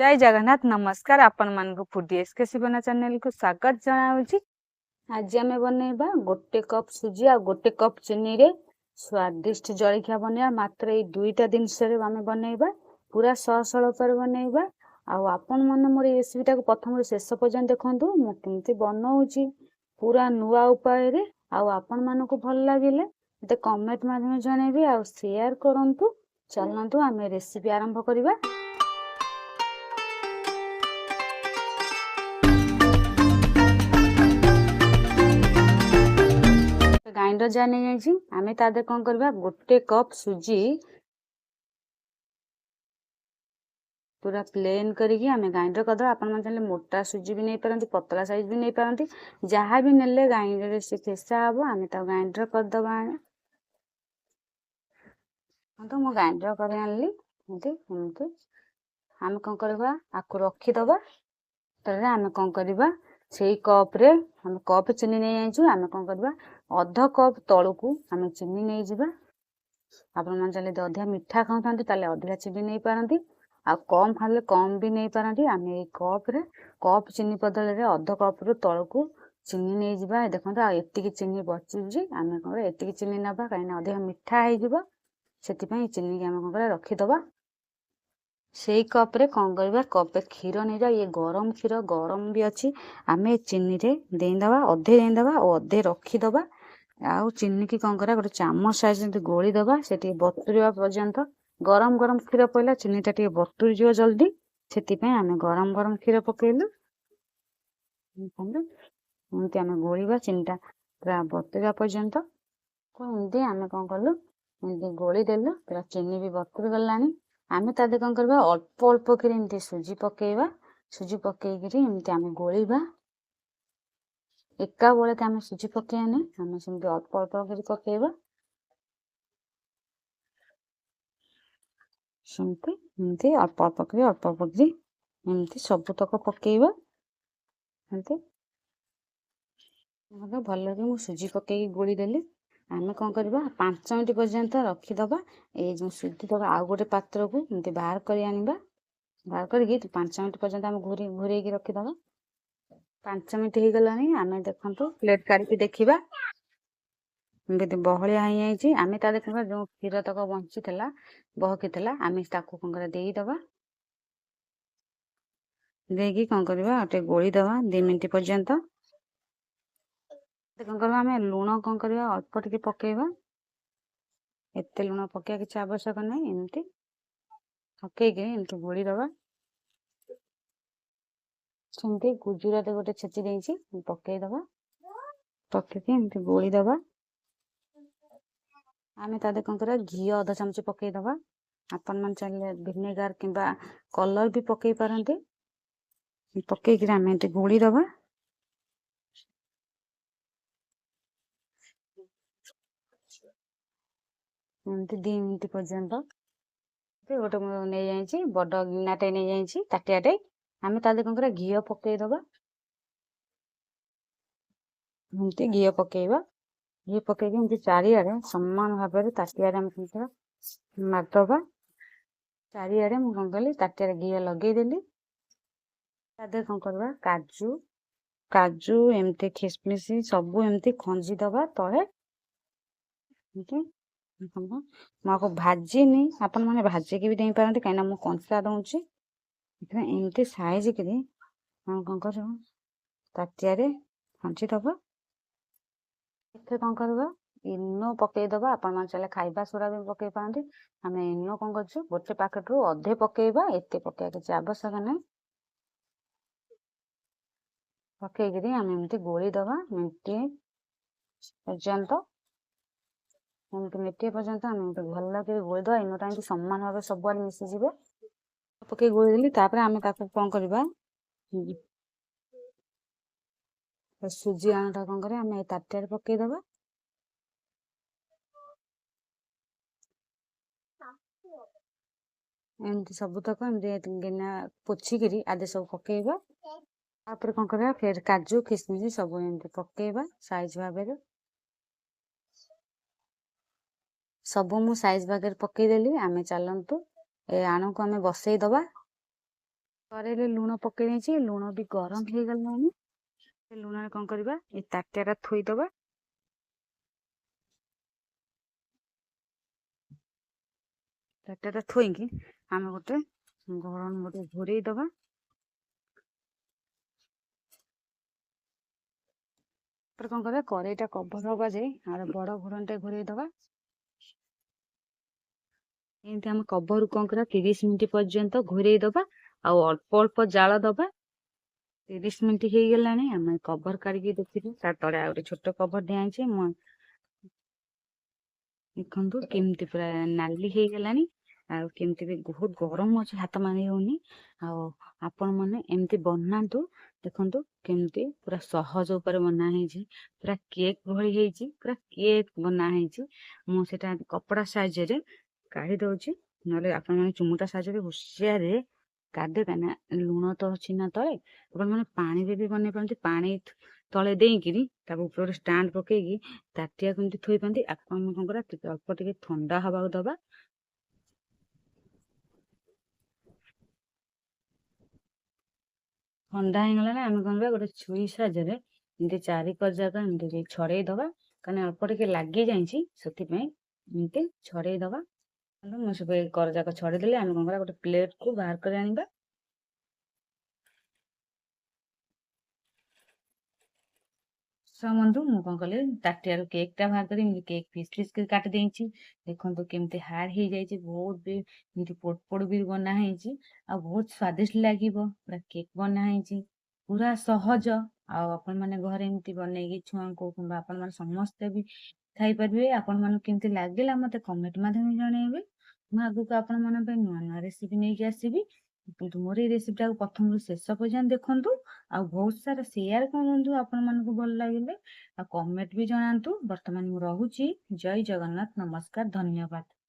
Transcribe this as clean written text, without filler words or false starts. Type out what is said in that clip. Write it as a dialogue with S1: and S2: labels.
S1: जय जगन्नाथ नमस्कार आपण मानक फूडी एसके बना चैनल को स्वागत जनाऊँगी। आज आम बनइबा गोटे कप सुजी आ गोटे कप चीनी रे स्वादिष्ट जलखिया बनइबा। मात्र ये दुईटा जिनस आम बनइबा पूरा सहसल पर बनइबा। आपण मैंने मोर रेसिपीटा को प्रथम शेष पर्यंत देखंतु मु केमती बनाऊँगी पूरा नुआ उपाय रे। आपण मानक भल लागिले मते कमेंट माध्यम जनइबे आ शेयर करंतु। चलंतु आम रेसिपी आरंभ करिबा। ग्राइंडर जार नहीं जाइए आम तादे कौन करवा गोटे कप सुजी पूरा प्लेन करिकी आम ग्राइंडर करदे। आपण चाहिए मोटा सुजी भी नहीं पारती पतला साइज भी नहीं पारती जहाँ भी नेले ग्राइंडर से फेसा हम आम ग्राइंडर करदबा। तो मु ग्राइंडर कर आनली एमती आम कौन करवा आपको रखीदबा। तर आम कौन करवा से कप रे हम कप चीनी नहीं जाइए आम कौन करवा अध कप तलू आम चीनी नहीं जावा। आपण मैंने चाहिए अधिका मिठा खाऊता अधिका चीनी नहीं पारती आ कम खाले कम भी नहीं पारती। आम ये कप रे कप चीनी बदल रे अध कप रु तलू चीनी नहीं जावा। देखो एति चीनी बची आम कौन एति चीनी नवा कहीं अधिका मिठा हो से चीनी की आम कौन रखीदबा। से कप रे कौन करवा कपे क्षीर नहीं जा ये गरम क्षीर गरम भी अच्छी आम चीनी रे देदबा अधे देदबा और अधे रखीदबा। आउ चीनी की कौन करा गोटे चामच साइज गोली दबा से बतुरवा पर्यंत गरम गरम क्षीर पड़ा चीनी टा बतुरी जीव जल्दी से आम गरम गरम क्षीर पकेलु एमती आम गोलिबा चीनीटा पूरा बतुरवा पर्यंत एमती आम कौन कलु एमती गोली देलु पूरा चीनी भी बतुरी गलानी। आम तादे कौन करवा अल्प अल्प कर एमती सुजी पकेबा सुजी पकईकरी एमती आम गोलिबा एका बेले आम सुजी पकेबानी आम सेमती अल्प अल्प कर पकेबा सेमती एमती अल्प अल्प कर एमती सबुतक पकेबा एमती भल कि सुजी पकई गोली देली। आम कौन करवा 5 मिनट पर्यंत रखीदबा ये जो सुजी तक आउ गोटे पात्र को एमती बाहर कर आनिबा बाहर करके 5 मिनट पर्यंत आम घूरे रखीदबा। 5 मिनट हो गलानी आम देखु प्लेट काढ़ी देखा बहलिया हो जाए आम ता देखा जो क्षीर तक बंची बहकी आम ताकू कौन कर देदबा देकी कौन करवा गोटे गोली दबा 2 मिनट पर्यंत। कौन करवा आम लुण कौन करवा अल्प टिके पकेबा एते लुण पकेबा किसी आवश्यक नहीं एमती पकईकि एमती गोली दबा सेमती गुजुराती गोटे छेची देइछि पकईदबा पकईकि एमती गोली दबा। आम तादे कौन करवा घी अधा चामच पकईदबा आपण मन चाहिए विनेगार किंबा कलर भी पकई पारती पकईकि आम एमती गोली दबा एमती 2 मिनट पर्यंत। गोटे नहीं जाइए बड़ गिनाटे नहीं जाइए ताटियाटे आम तादे कौन करवा घी पकईदबा एमती घी पकईबा घी पकईकि एमती चारिआडे समान भाव में ताटियारे आम कौन मारदबा चारिआडे मु कौन कली ताटियारे घी लगेदेली तादे कौन करवा काजू काजू एमती खिसमिस सबू एमती खंजी दबा तले मुझे भाजीनी आपण मैंने भाजिकी भी दे पारती कहीं मुझे कंचा दौची एमती साइज करी कौन कर ताटियारे खंजी दबा इथे कौन करवा इनो पकईदबा आपण मैंने चले खाइबा सोडा भी पकई पारती आम इनो कौन कर गोटे पैकेट रु अधे पकईबा एते पकईबा किसी आवश्यक नहीं पकईकि आम एमती गोली दबा मिनटे पर्यंत एमती मिट्टे पर्यंत आम एमती भल लगे गोली दबा इनोटा एमती समान भाव सब मिसीज पकई गोली देली आम कौन करवा सुजी आणटा कौन कर आम ताटियारे पकईदबा एमती सबुतक एमती गिना पोछिकी आदि सब पकईबा तापर कौन करवा फिर काजू किसमिस सब एमती पकईबा साइज भाव सब मु साइज भाग पकईदेली आम चलतु ए आण को आम बसईदबा କରେଇରେ ଲୁଣ ପକେଇ ଦେଇଛି, ଲୁଣ ବି ଗରମ ହେଇଗଲାଣି। ସେ ଲୁଣରେ କଣ କରିବା, ଏଇ ତାଟିଆଟା ଥୋଇଦବା। ତାଟିଆଟା ଥୋଇକି ଆମେ ଗୋଟେ ଗରମ ଗୋଟେ ଘୋଡେଇ ଦବା। ତାପରେ କଣ କରିବା, କରେଇଟା କଭର ହବା ଯାଏ ଆର ବଡ ଘୋଡ଼ଣୀଟେ ଘୋଡେଇ ଦବା। ଏମିତି ଆମେ କଭରକୁ କଣ କରିବା 30 ମିନିଟ୍ ପର୍ଯ୍ୟନ୍ତ ଘୋଡେଇ ଦବା, ଆଉ ଅଳ୍ପ ଅଳ୍ପ ଜାଳ ଦବା। 30 ମିନିଟ୍ ହେଇଗଲାଣି, ଆମେ କଭର କାଢିକି ଦେଖିଲୁ, ତା ତଳେ ଆଉ ଗୋଟେ ଛୋଟ କଭର ଦିଆଯାଇଛି। ଦେଖନ୍ତୁ କେମିତି ପୁରା ନାଲି ହେଇଗଲାଣି, ଆଉ କେମିତି ବି ବହୁତ ଗରମ ଅଛି, ହାତ ମାରି ହଉନି। ଆଉ ଆପଣ ମାନେ ଏମିତି ବନାନ୍ତୁ, ଦେଖନ୍ତୁ କେମିତି ପୁରା ସହଜ ଉପରେ ବନା ହେଇଛି, ପୁରା କେକ୍ ଭଳି ହେଇଛି, ପୁରା କେକ୍ ବନା ହେଇଛି। ମୁଁ ସେଟା କପଡା ସାହାଯ୍ୟରେ କାଢି ଦଉଛି, ନହେଲେ ଆପଣ ମାନେ ଚୁମୁଟା ସାହାଯ୍ୟରେ ହୁସିଆରେ କାଢିଦେବେ, କାହିଁକିନା ଲୁଣ ତ ଅଛି ନା ତଳେ। ଆପଣ ମାନେ ପାଣିରେ ବି ବନେଇ ପାରନ୍ତି, ପାଣି ତଳେ ଦେଇକିରି ତାକୁ ଉପରେ ଗୋଟେ ଷ୍ଟାଣ୍ଡ ପକେଇକି ତାଟିଆକୁ ଏମିତି ଥୋଇ ପାରନ୍ତି। ଆକୁ ଆମେ କଣ କରିବା, ଟିକେ ଅଳ୍ପ ଟିକେ ଥଣ୍ଡା ହବାକୁ ଦବା। ଥଣ୍ଡା ହେଇଗଲା ନା, ଆମେ କଣ କରିବା, ଗୋଟେ ଛୁରୀ ସାହାଯ୍ୟରେ ଏମିତି ଚାରିକର ଯାକ ଏମିତି ଛଡେଇ ଦବା, କାହିଁକିନା ଅଳ୍ପ ଟିକେ ଲାଗି ଯାଇଛି, ସେଥିପାଇଁ ଏମିତି ଛଡେଇ ଦବା। ମୁଁ ସବୁ କର ଯାକ ଛଡେଇ ଦେଲି। ଆମେ କଣ କରିବା, ଗୋଟେ ପ୍ଲେଟକୁ ବାହାର କରି ଆଣିବା। ବନ୍ଧୁ ମୁଁ କଣ କଲି, ତାଟିଆରୁ କେକ୍ ଟା ବାହାର କରି ଏମିତି କେକ୍ ପିସ୍ ପିସ୍ କରି କାଟି ଦେଇଛି। ଦେଖନ୍ତୁ କେମିତି ହାର୍ଡ ହେଇଯାଇଛି, ବହୁତ ବି ଏମିତି ପୋଡ ପୋଡ ବି ବନା ହେଇଛି, ଆଉ ବହୁତ ସ୍ଵାଦିଷ୍ଟ ଲାଗିବ। ପୁରା କେକ୍ ବନା ହେଇଛି, ପୁରା ସହଜ। ଆଉ ଆପଣ ମାନେ ଘରେ ଏମିତି ବନେଇକି ଛୁଆଙ୍କୁ କିମ୍ବା ଆପଣ ମାନେ ସମସ୍ତେ ବି ଖାଇପାରିବେ। ଆପଣ ମାନଙ୍କୁ କେମିତି ଲାଗିଲା ମତେ କମେଣ୍ଟ ମାଧ୍ୟମରେ ଜଣେଇବେ। ମୁଁ ଆଗକୁ ଆପଣ ମାନଙ୍କ ପାଇଁ ନୂଆ ନୂଆ ରେସିପି ନେଇକି ଆସିବି, କିନ୍ତୁ ମୋର ଏଇ ରେସିପି ଟାକୁ ପ୍ରଥମରୁ ଶେଷ ପର୍ଯ୍ୟନ୍ତ ଦେଖନ୍ତୁ, ଆଉ ବହୁତ ସାରା ସେୟାର କରନ୍ତୁ ଆପଣ ମାନଙ୍କୁ ଭଲ ଲାଗିଲେ, ଆଉ କମେଣ୍ଟ ବି ଜଣାନ୍ତୁ। ବର୍ତ୍ତମାନ ମୁଁ ରହୁଛି। ଜୟ ଜଗନ୍ନାଥ, ନମସ୍କାର, ଧନ୍ୟବାଦ।